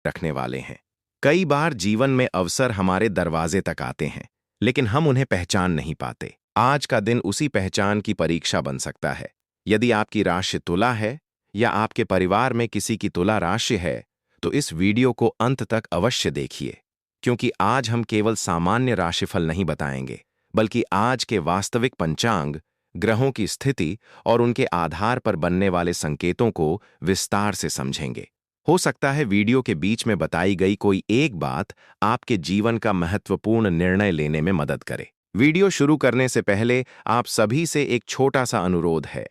रखने वाले हैं। कई बार जीवन में अवसर हमारे दरवाजे तक आते हैं, लेकिन हम उन्हें पहचान नहीं पाते। आज का दिन उसी पहचान की परीक्षा बन सकता है। यदि आपकी राशि तुला है या आपके परिवार में किसी की तुला राशि है, तो इस वीडियो को अंत तक अवश्य देखिए, क्योंकि आज हम केवल सामान्य राशिफल नहीं बताएंगे, बल्कि आज के वास्तविक पंचांग, ग्रहों की स्थिति और उनके आधार पर बनने वाले संकेतों को विस्तार से समझेंगे। हो सकता है वीडियो के बीच में बताई गई कोई एक बात आपके जीवन का महत्वपूर्ण निर्णय लेने में मदद करे। वीडियो शुरू करने से पहले आप सभी से एक छोटा सा अनुरोध है।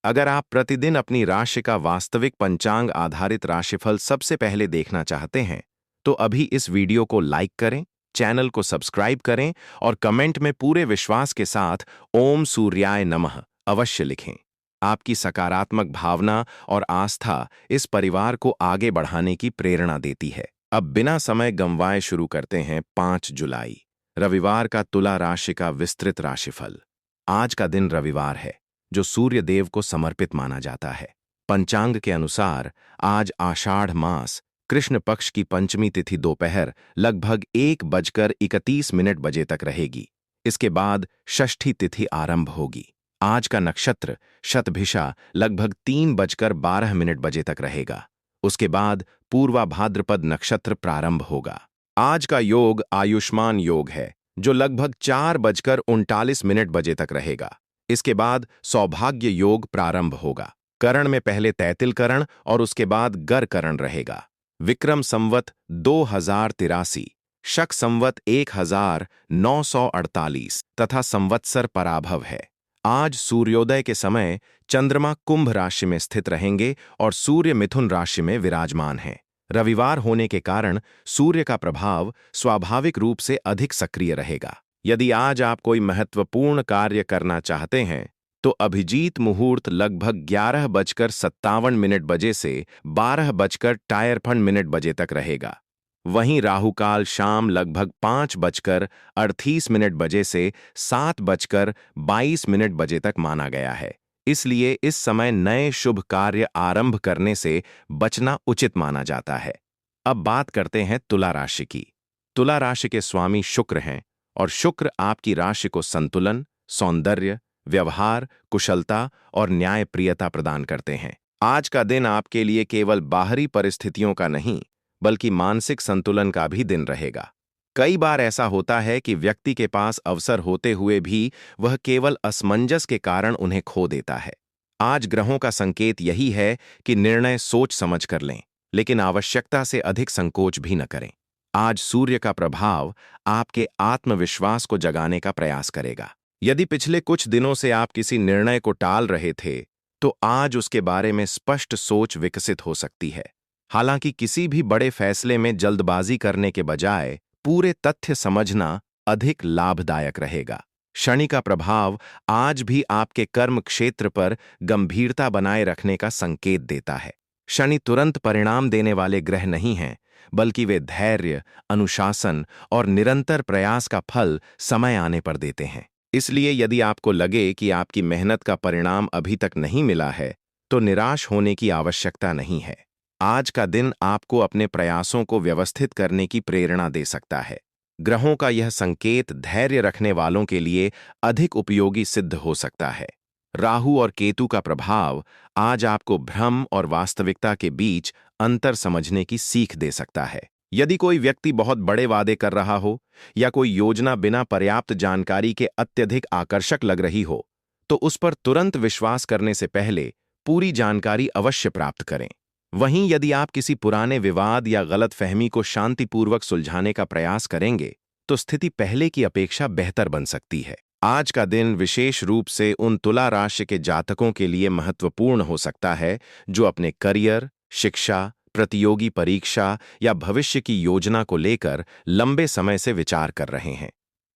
अगर आप प्रतिदिन अपनी राशि का वास्तविक पंचांग आधारित राशिफल सबसे पहले देखना चाहते हैं, तो अभी इस वीडियो को लाइक करें, चैनल को सब्सक्राइब करें और कमेंट में पूरे विश्वास के साथ ओम सूर्याय नमः अवश्य लिखें। आपकी सकारात्मक भावना और आस्था इस परिवार को आगे बढ़ाने की प्रेरणा देती है। अब बिना समय गंवाए शुरू करते हैं 5 जुलाई, रविवार का तुला राशि का विस्तृत राशिफल। आज का दिन रविवार है, जो सूर्य देव को समर्पित माना जाता है। पंचांग के अनुसार आज आषाढ़ मास कृष्ण पक्ष की पंचमी तिथि दोपहर लगभग 1:31 बजे तक रहेगी। इसके बाद षष्ठी तिथि आरंभ होगी। आज का नक्षत्र शतभिषा लगभग 3:12 बजे तक रहेगा। उसके बाद पूर्वा भाद्रपद नक्षत्र प्रारंभ होगा। आज का योग आयुष्मान योग है, जो लगभग 4:39 बजे तक रहेगा। इसके बाद सौभाग्य योग प्रारंभ होगा। करण में पहले तैतिल करण और उसके बाद गर करण रहेगा। विक्रम संवत 2083, शक संवत 1948 तथा संवत्सर पराभव है। आज सूर्योदय के समय चंद्रमा कुंभ राशि में स्थित रहेंगे और सूर्य मिथुन राशि में विराजमान हैं। रविवार होने के कारण सूर्य का प्रभाव स्वाभाविक रूप से अधिक सक्रिय रहेगा। यदि आज आप कोई महत्वपूर्ण कार्य करना चाहते हैं, तो अभिजीत मुहूर्त लगभग 11:57 बजे से 12:53 बजे तक रहेगा। वहीं राहुकाल शाम लगभग 5:38 बजे से 7:22 बजे तक माना गया है। इसलिए इस समय नए शुभ कार्य आरंभ करने से बचना उचित माना जाता है। अब बात करते हैं तुला राशि की। तुला राशि के स्वामी शुक्र हैं और शुक्र आपकी राशि को संतुलन, सौंदर्य, व्यवहार, कुशलता और न्यायप्रियता प्रदान करते हैं। आज का दिन आपके लिए केवल बाहरी परिस्थितियों का नहीं, बल्कि मानसिक संतुलन का भी दिन रहेगा। कई बार ऐसा होता है कि व्यक्ति के पास अवसर होते हुए भी वह केवल असमंजस के कारण उन्हें खो देता है। आज ग्रहों का संकेत यही है कि निर्णय सोच समझ कर लें, लेकिन आवश्यकता से अधिक संकोच भी न करें। आज सूर्य का प्रभाव आपके आत्मविश्वास को जगाने का प्रयास करेगा। यदि पिछले कुछ दिनों से आप किसी निर्णय को टाल रहे थे, तो आज उसके बारे में स्पष्ट सोच विकसित हो सकती है। हालांकि किसी भी बड़े फैसले में जल्दबाजी करने के बजाय पूरे तथ्य समझना अधिक लाभदायक रहेगा। शनि का प्रभाव आज भी आपके कर्म क्षेत्र पर गंभीरता बनाए रखने का संकेत देता है। शनि तुरंत परिणाम देने वाले ग्रह नहीं हैं, बल्कि वे धैर्य, अनुशासन और निरंतर प्रयास का फल समय आने पर देते हैं। इसलिए यदि आपको लगे कि आपकी मेहनत का परिणाम अभी तक नहीं मिला है, तो निराश होने की आवश्यकता नहीं है। आज का दिन आपको अपने प्रयासों को व्यवस्थित करने की प्रेरणा दे सकता है। ग्रहों का यह संकेत धैर्य रखने वालों के लिए अधिक उपयोगी सिद्ध हो सकता है। राहु और केतु का प्रभाव आज आपको भ्रम और वास्तविकता के बीच अंतर समझने की सीख दे सकता है। यदि कोई व्यक्ति बहुत बड़े वादे कर रहा हो या कोई योजना बिना पर्याप्त जानकारी के अत्यधिक आकर्षक लग रही हो, तो उस पर तुरंत विश्वास करने से पहले पूरी जानकारी अवश्य प्राप्त करें। वहीं यदि आप किसी पुराने विवाद या गलतफहमी को शांतिपूर्वक सुलझाने का प्रयास करेंगे, तो स्थिति पहले की अपेक्षा बेहतर बन सकती है। आज का दिन विशेष रूप से उन तुला राशि के जातकों के लिए महत्वपूर्ण हो सकता है जो अपने करियर, शिक्षा, प्रतियोगी परीक्षा या भविष्य की योजना को लेकर लंबे समय से विचार कर रहे हैं।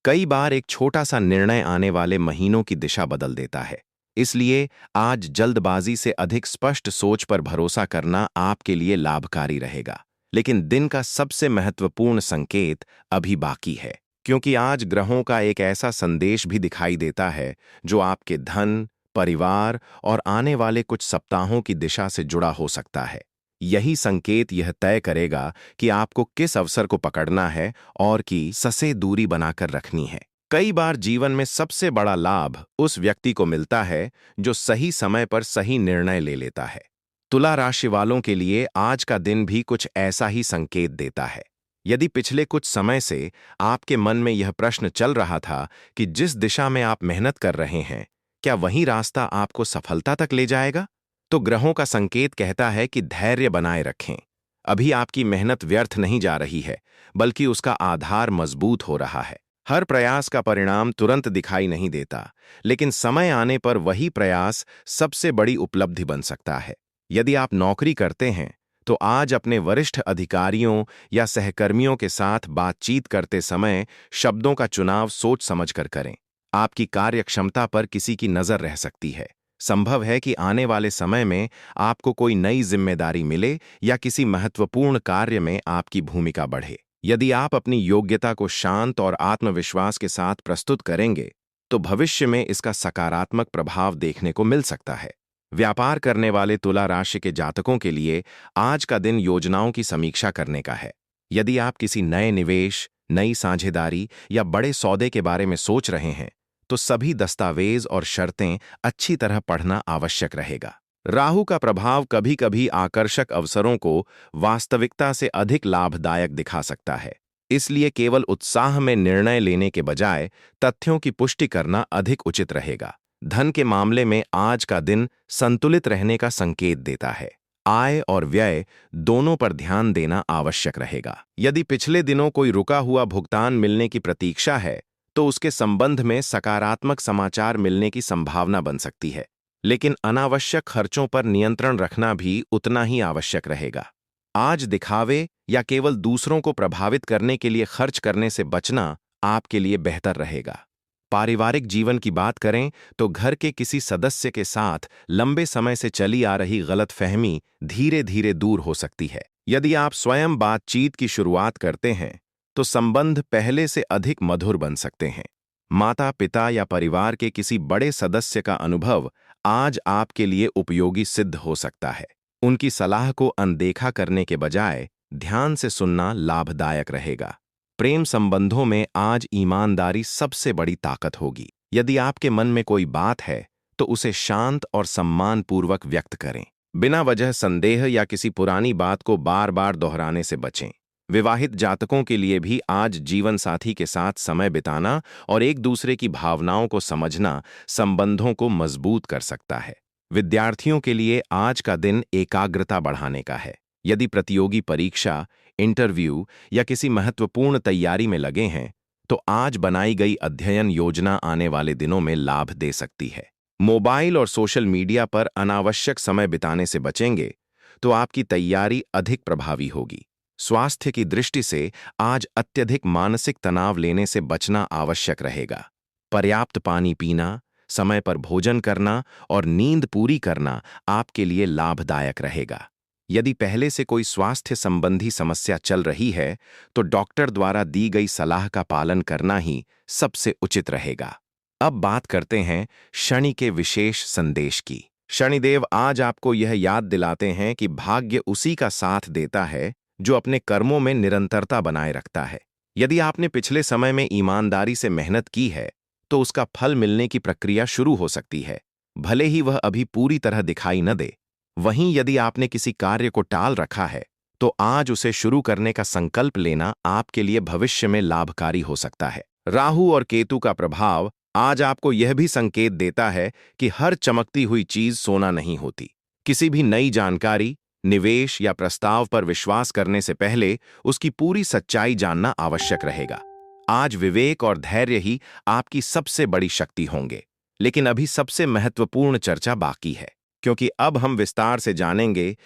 कई बार एक छोटा सा निर्णय आने वाले महीनों की दिशा बदल देता है। इसलिए आज जल्दबाजी से अधिक स्पष्ट सोच पर भरोसा करना आपके लिए लाभकारी रहेगा। लेकिन दिन का सबसे महत्वपूर्ण संकेत अभी बाकी है, क्योंकि आज ग्रहों का एक ऐसा संदेश भी दिखाई देता है जो आपके धन, परिवार और आने वाले कुछ सप्ताहों की दिशा से जुड़ा हो सकता है। यही संकेत यह तय करेगा कि आपको किस अवसर को पकड़ना है और कि ससे दूरी बनाकर रखनी है। कई बार जीवन में सबसे बड़ा लाभ उस व्यक्ति को मिलता है जो सही समय पर सही निर्णय ले लेता है। तुला राशि वालों के लिए आज का दिन भी कुछ ऐसा ही संकेत देता है। यदि पिछले कुछ समय से आपके मन में यह प्रश्न चल रहा था कि जिस दिशा में आप मेहनत कर रहे हैं, क्या वही रास्ता आपको सफलता तक ले जाएगा, तो ग्रहों का संकेत कहता है कि धैर्य बनाए रखें। अभी आपकी मेहनत व्यर्थ नहीं जा रही है, बल्कि उसका आधार मजबूत हो रहा है। हर प्रयास का परिणाम तुरंत दिखाई नहीं देता, लेकिन समय आने पर वही प्रयास सबसे बड़ी उपलब्धि बन सकता है। यदि आप नौकरी करते हैं, तो आज अपने वरिष्ठ अधिकारियों या सहकर्मियों के साथ बातचीत करते समय शब्दों का चुनाव सोच समझकर करें। आपकी कार्यक्षमता पर किसी की नजर रह सकती है। संभव है कि आने वाले समय में आपको कोई नई जिम्मेदारी मिले या किसी महत्वपूर्ण कार्य में आपकी भूमिका बढ़े। यदि आप अपनी योग्यता को शांत और आत्मविश्वास के साथ प्रस्तुत करेंगे, तो भविष्य में इसका सकारात्मक प्रभाव देखने को मिल सकता है। व्यापार करने वाले तुला राशि के जातकों के लिए आज का दिन योजनाओं की समीक्षा करने का है। यदि आप किसी नए निवेश, नई साझेदारी या बड़े सौदे के बारे में सोच रहे हैं, तो सभी दस्तावेज और शर्तें अच्छी तरह पढ़ना आवश्यक रहेगा। राहु का प्रभाव कभी-कभी आकर्षक अवसरों को वास्तविकता से अधिक लाभदायक दिखा सकता है। इसलिए केवल उत्साह में निर्णय लेने के बजाय तथ्यों की पुष्टि करना अधिक उचित रहेगा। धन के मामले में आज का दिन संतुलित रहने का संकेत देता है। आय और व्यय दोनों पर ध्यान देना आवश्यक रहेगा। यदि पिछले दिनों कोई रुका हुआ भुगतान मिलने की प्रतीक्षा है, तो उसके संबंध में सकारात्मक समाचार मिलने की संभावना बन सकती है। लेकिन अनावश्यक खर्चों पर नियंत्रण रखना भी उतना ही आवश्यक रहेगा। आज दिखावे या केवल दूसरों को प्रभावित करने के लिए खर्च करने से बचना आपके लिए बेहतर रहेगा। पारिवारिक जीवन की बात करें तो घर के किसी सदस्य के साथ लंबे समय से चली आ रही गलतफहमी धीरे धीरे दूर हो सकती है। यदि आप स्वयं बातचीत की शुरुआत करते हैं, तो संबंध पहले से अधिक मधुर बन सकते हैं। माता पिता या परिवार के किसी बड़े सदस्य का अनुभव आज आपके लिए उपयोगी सिद्ध हो सकता है। उनकी सलाह को अनदेखा करने के बजाय ध्यान से सुनना लाभदायक रहेगा। प्रेम संबंधों में आज ईमानदारी सबसे बड़ी ताकत होगी। यदि आपके मन में कोई बात है, तो उसे शांत और सम्मानपूर्वक व्यक्त करें। बिना वजह संदेह या किसी पुरानी बात को बार बार दोहराने से बचें। विवाहित जातकों के लिए भी आज जीवन साथी के साथ समय बिताना और एक दूसरे की भावनाओं को समझना संबंधों को मजबूत कर सकता है। विद्यार्थियों के लिए आज का दिन एकाग्रता बढ़ाने का है। यदि प्रतियोगी परीक्षा, इंटरव्यू या किसी महत्वपूर्ण तैयारी में लगे हैं, तो आज बनाई गई अध्ययन योजना आने वाले दिनों में लाभ दे सकती है। मोबाइल और सोशल मीडिया पर अनावश्यक समय बिताने से बचेंगे, तो आपकी तैयारी अधिक प्रभावी होगी। स्वास्थ्य की दृष्टि से आज अत्यधिक मानसिक तनाव लेने से बचना आवश्यक रहेगा। पर्याप्त पानी पीना, समय पर भोजन करना और नींद पूरी करना आपके लिए लाभदायक रहेगा। यदि पहले से कोई स्वास्थ्य संबंधी समस्या चल रही है, तो डॉक्टर द्वारा दी गई सलाह का पालन करना ही सबसे उचित रहेगा। अब बात करते हैं शनि के विशेष संदेश की। शनिदेव आज आपको यह याद दिलाते हैं कि भाग्य उसी का साथ देता है जो अपने कर्मों में निरंतरता बनाए रखता है। यदि आपने पिछले समय में ईमानदारी से मेहनत की है, तो उसका फल मिलने की प्रक्रिया शुरू हो सकती है, भले ही वह अभी पूरी तरह दिखाई न दे। वहीं यदि आपने किसी कार्य को टाल रखा है, तो आज उसे शुरू करने का संकल्प लेना आपके लिए भविष्य में लाभकारी हो सकता है। राहु और केतु का प्रभाव आज आपको यह भी संकेत देता है कि हर चमकती हुई चीज सोना नहीं होती। किसी भी नई जानकारी, निवेश या प्रस्ताव पर विश्वास करने से पहले उसकी पूरी सच्चाई जानना आवश्यक रहेगा। आज विवेक और धैर्य ही आपकी सबसे बड़ी शक्ति होंगे। लेकिन अभी सबसे महत्वपूर्ण चर्चा बाकी है, क्योंकि अब हम विस्तार से जानेंगे